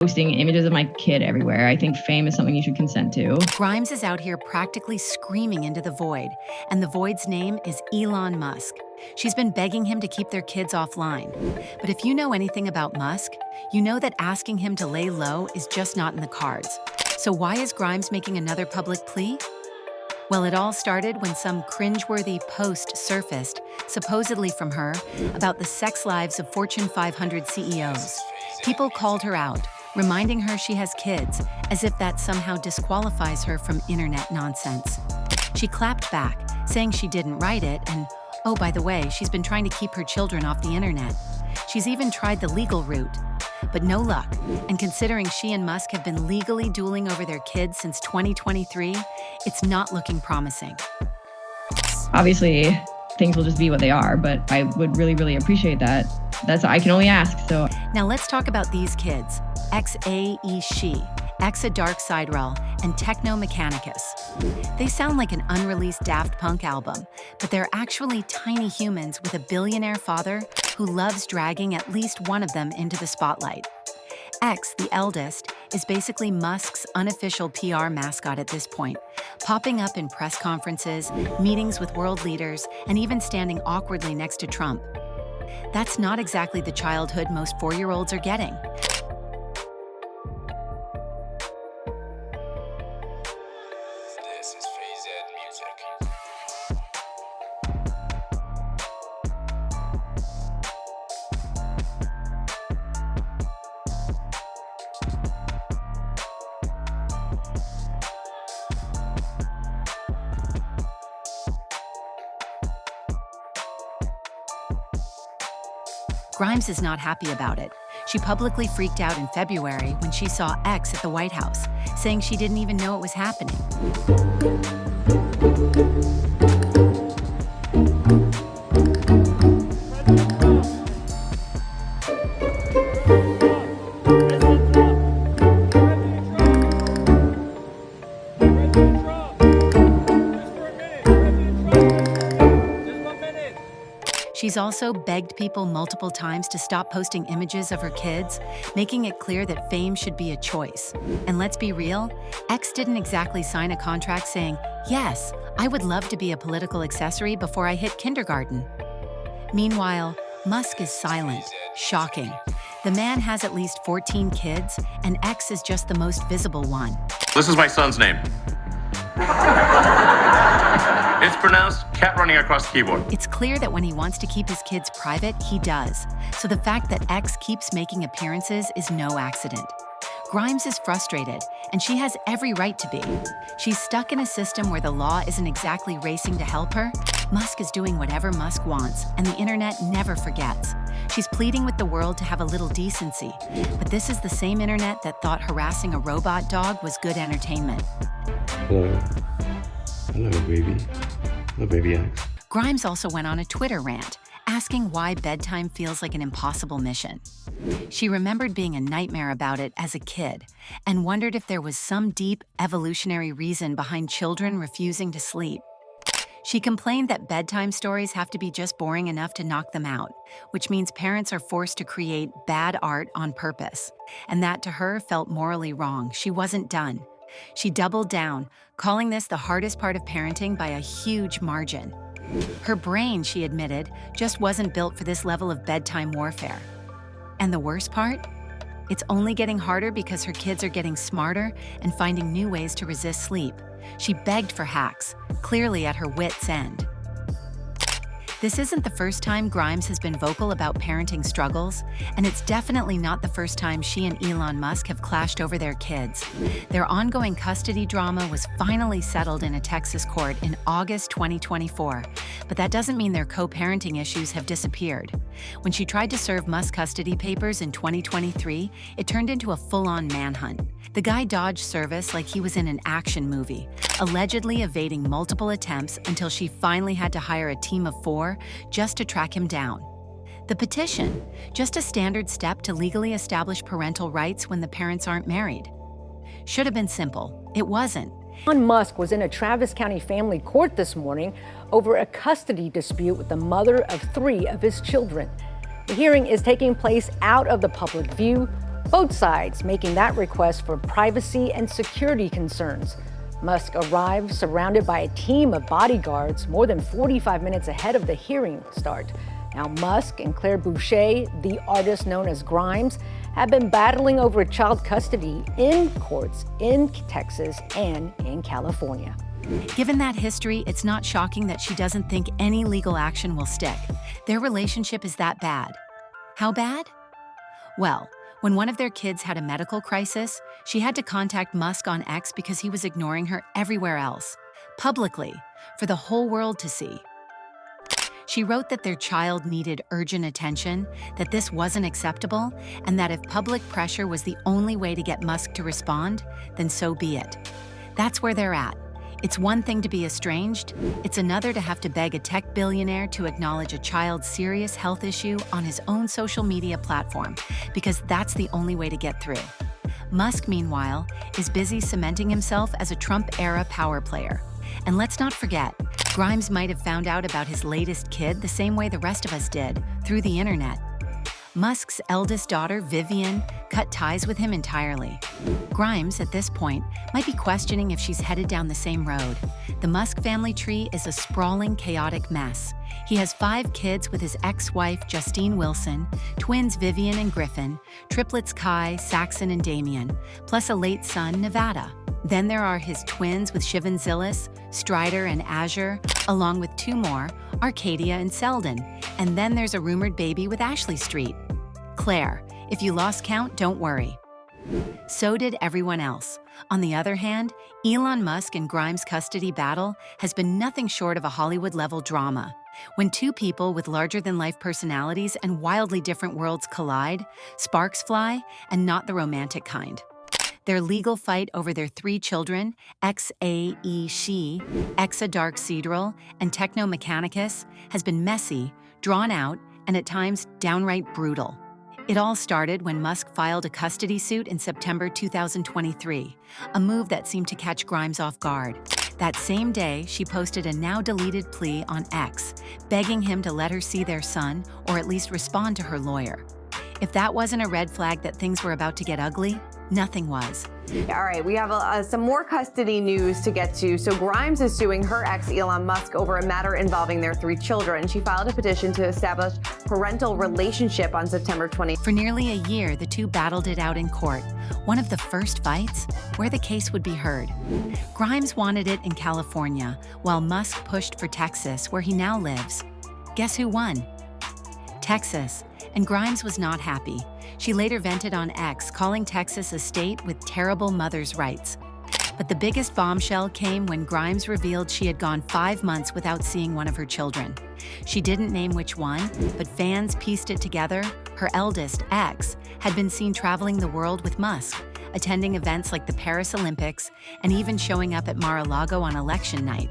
Posting images of my kid everywhere. I think fame is something you should consent to. Grimes is out here practically screaming into the void, and the void's name is Elon Musk. She's been begging him to keep their kids offline. But if you know anything about Musk, you know that asking him to lay low is just not in the cards. So why is Grimes making another public plea? Well, it all started when some cringeworthy post surfaced, supposedly from her, about the sex lives of Fortune 500 CEOs. People called her out, reminding her she has kids, as if that somehow disqualifies her from internet nonsense. She clapped back, saying she didn't write it, and, oh, by the way, she's been trying to keep her children off the internet. She's even tried the legal route, but no luck. And considering she and Musk have been legally dueling over their kids since 2023, it's not looking promising. Obviously, things will just be what they are, but I would really, really appreciate that. I can only ask, so. Now let's talk about these kids. X-A-E She, Exa Dark Side Rel, and Techno Mechanicus. They sound like an unreleased Daft Punk album, but they're actually tiny humans with a billionaire father who loves dragging at least one of them into the spotlight. X, the eldest, is basically Musk's unofficial PR mascot at this point, popping up in press conferences, meetings with world leaders, and even standing awkwardly next to Trump. That's not exactly the childhood most 4-year-olds are getting. Grimes is not happy about it. She publicly freaked out in February when she saw X at the White House, saying she didn't even know it was happening. She's also begged people multiple times to stop posting images of her kids, making it clear that fame should be a choice. And let's be real, X didn't exactly sign a contract saying, "Yes, I would love to be a political accessory before I hit kindergarten." Meanwhile, Musk is silent. Shocking. The man has at least 14 kids, and X is just the most visible one. This is my son's name. It's pronounced cat running across the keyboard. It's clear that when he wants to keep his kids private, he does. So the fact that X keeps making appearances is no accident. Grimes is frustrated, and she has every right to be. She's stuck in a system where the law isn't exactly racing to help her. Musk is doing whatever Musk wants, and the internet never forgets. She's pleading with the world to have a little decency, but this is the same internet that thought harassing a robot dog was good entertainment. Hello. Hello, baby. Hello, baby X. Grimes also went on a Twitter rant, asking why bedtime feels like an impossible mission. She remembered being a nightmare about it as a kid and wondered if there was some deep evolutionary reason behind children refusing to sleep. She complained that bedtime stories have to be just boring enough to knock them out, which means parents are forced to create bad art on purpose. And that to her felt morally wrong. She wasn't done. She doubled down, calling this the hardest part of parenting by a huge margin. Her brain, she admitted, just wasn't built for this level of bedtime warfare. And the worst part? It's only getting harder because her kids are getting smarter and finding new ways to resist sleep. She begged for hacks, clearly at her wit's end. This isn't the first time Grimes has been vocal about parenting struggles, and it's definitely not the first time she and Elon Musk have clashed over their kids. Their ongoing custody drama was finally settled in a Texas court in August 2024, but that doesn't mean their co-parenting issues have disappeared. When she tried to serve Musk custody papers in 2023, it turned into a full-on manhunt. The guy dodged service like he was in an action movie, allegedly evading multiple attempts until she finally had to hire a team of 4 just to track him down. The petition, just a standard step to legally establish parental rights when the parents aren't married. Should have been simple. It wasn't. Elon Musk was in a Travis County family court this morning over a custody dispute with the mother of 3 of his children. The hearing is taking place out of the public view. both sides making that request for privacy and security concerns. Musk arrived surrounded by a team of bodyguards more than 45 minutes ahead of the hearing start. Now, Musk and Claire Boucher, the artist known as Grimes, have been battling over child custody in courts in Texas and in California. Given that history, it's not shocking that she doesn't think any legal action will stick. Their relationship is that bad. How bad? Well, when one of their kids had a medical crisis, she had to contact Musk on X because he was ignoring her everywhere else, publicly, for the whole world to see. She wrote that their child needed urgent attention, that this wasn't acceptable, and that if public pressure was the only way to get Musk to respond, then so be it. That's where they're at. It's one thing to be estranged, it's another to have to beg a tech billionaire to acknowledge a child's serious health issue on his own social media platform, because that's the only way to get through. Musk, meanwhile, is busy cementing himself as a Trump-era power player. And let's not forget, Grimes might have found out about his latest kid the same way the rest of us did, through the internet. Musk's eldest daughter, Vivian, cut ties with him entirely. Grimes, at this point, might be questioning if she's headed down the same road. The Musk family tree is a sprawling, chaotic mess. He has 5 kids with his ex-wife, Justine Wilson, twins Vivian and Griffin, triplets Kai, Saxon, and Damien, plus a late son, Nevada. Then there are his twins with Shivan Zillis, Strider, and Azure, along with 2 more, Arcadia and Selden. And then there's a rumored baby with Ashley Street. Claire, if you lost count, don't worry. So did everyone else. On the other hand, Elon Musk and Grimes' custody battle has been nothing short of a Hollywood-level drama. When 2 people with larger-than-life personalities and wildly different worlds collide, sparks fly, and not the romantic kind. Their legal fight over their 3 children, X-A-E She, Exa Dark Cedral, and Techno Mechanicus, has been messy, drawn out, and at times downright brutal. It all started when Musk filed a custody suit in September 2023, a move that seemed to catch Grimes off guard. That same day, she posted a now-deleted plea on X, begging him to let her see their son or at least respond to her lawyer. If that wasn't a red flag that things were about to get ugly, nothing was. All right, we have some more custody news to get to. So Grimes is suing her ex, Elon Musk, over a matter involving their 3 children. She filed a petition to establish parental relationship on September 20. For nearly a year, the two battled it out in court, one of the first fights where the case would be heard. Grimes wanted it in California, while Musk pushed for Texas, where he now lives. Guess who won? Texas, and Grimes was not happy. She later vented on X, calling Texas a state with terrible mother's rights. But the biggest bombshell came when Grimes revealed she had gone 5 months without seeing one of her children. She didn't name which one, but fans pieced it together. Her eldest, X, had been seen traveling the world with Musk, attending events like the Paris Olympics, and even showing up at Mar-a-Lago on election night.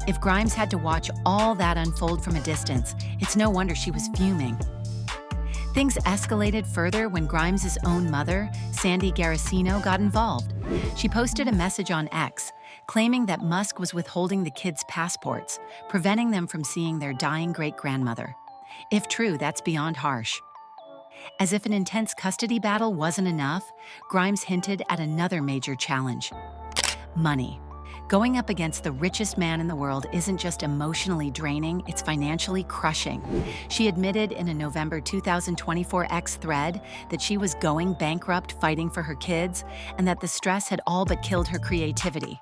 If Grimes had to watch all that unfold from a distance, it's no wonder she was fuming. Things escalated further when Grimes' own mother, Sandy Garasino, got involved. She posted a message on X, claiming that Musk was withholding the kids' passports, preventing them from seeing their dying great-grandmother. If true, that's beyond harsh. As if an intense custody battle wasn't enough, Grimes hinted at another major challenge: money. Going up against the richest man in the world isn't just emotionally draining, it's financially crushing. She admitted in a November 2024 X thread that she was going bankrupt fighting for her kids and that the stress had all but killed her creativity.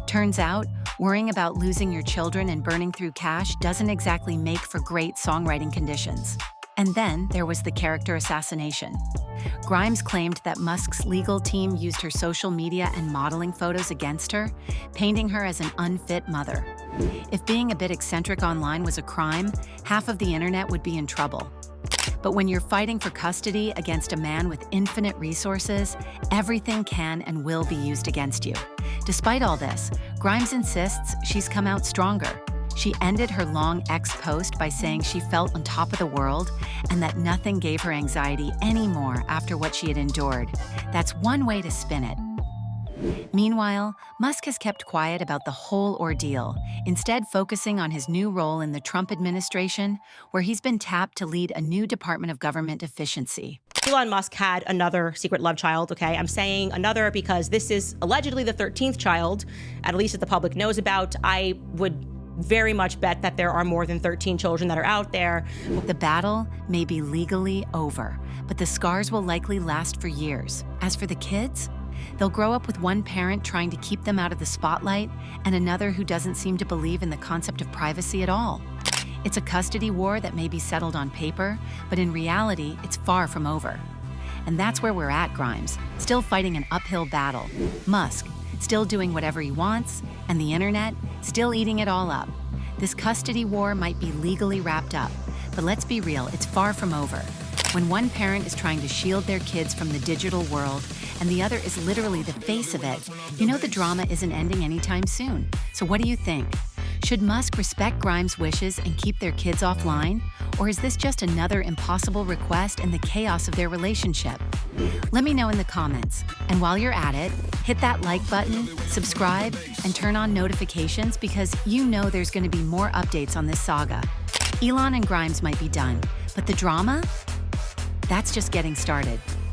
Turns out, worrying about losing your children and burning through cash doesn't exactly make for great songwriting conditions. And then there was the character assassination. Grimes claimed that Musk's legal team used her social media and modeling photos against her, painting her as an unfit mother. If being a bit eccentric online was a crime, half of the internet would be in trouble. But when you're fighting for custody against a man with infinite resources, everything can and will be used against you. Despite all this, Grimes insists she's come out stronger. She ended her long X post by saying she felt on top of the world and that nothing gave her anxiety anymore after what she had endured. That's one way to spin it. Meanwhile, Musk has kept quiet about the whole ordeal, instead focusing on his new role in the Trump administration, where he's been tapped to lead a new Department of Government Efficiency. Elon Musk had another secret love child, okay? I'm saying another because this is allegedly the 13th child, at least that the public knows about. I would very much bet that there are more than 13 children that are out there. The battle may be legally over, but the scars will likely last for years. As for the kids, they'll grow up with one parent trying to keep them out of the spotlight and another who doesn't seem to believe in the concept of privacy at all. It's a custody war that may be settled on paper, but in reality, it's far from over. And that's where we're at, Grimes, still fighting an uphill battle. Musk, still doing whatever he wants, and the internet, still eating it all up. This custody war might be legally wrapped up, but let's be real, it's far from over. When one parent is trying to shield their kids from the digital world, and the other is literally the face of it, you know the drama isn't ending anytime soon. So what do you think? Should Musk respect Grimes' wishes and keep their kids offline? Or is this just another impossible request in the chaos of their relationship? Let me know in the comments. And while you're at it, hit that like button, subscribe, and turn on notifications because you know there's going to be more updates on this saga. Elon and Grimes might be done, but the drama? That's just getting started.